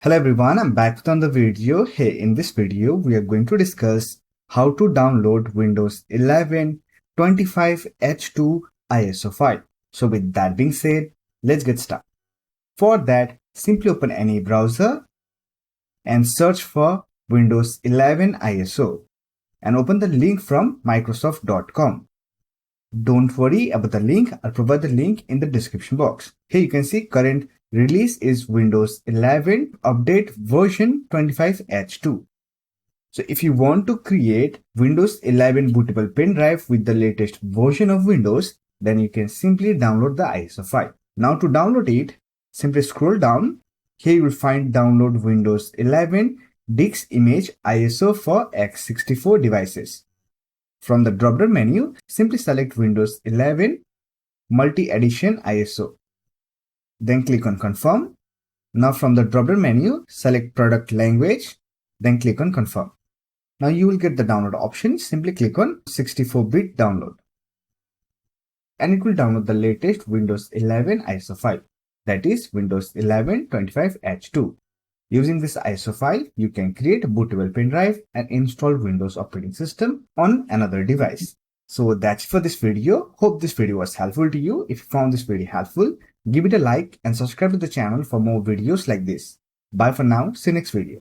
Hello everyone, I'm back with another video. Hey, in this video, we are going to discuss how to download Windows 11 25H2 ISO file. So with that being said, let's get started. For that, simply open any browser and search for Windows 11 ISO and open the link from Microsoft.com. Don't worry about the link, I'll provide the link in the description box. Here you can see current release is Windows 11 update version 25H2. So if you want to create Windows 11 bootable pen drive with the latest version of Windows, then you can simply download the ISO file. Now to download it, simply scroll down. Here you will find download Windows 11 disk image ISO for x64 devices. From the drop-down menu, simply select Windows 11 Multi-Edition ISO. Then click on Confirm. Now from the drop-down menu, select Product Language. Then click on Confirm. Now you will get the download option. Simply click on 64-bit download. And it will download the latest Windows 11 ISO file. That is Windows 11 25H2. Using this ISO file, you can create a bootable pen drive and install Windows operating system on another device. So that's it for this video. Hope this video was helpful to you. If you found this video helpful, give it a like and subscribe to the channel for more videos like this. Bye for now. See you next video.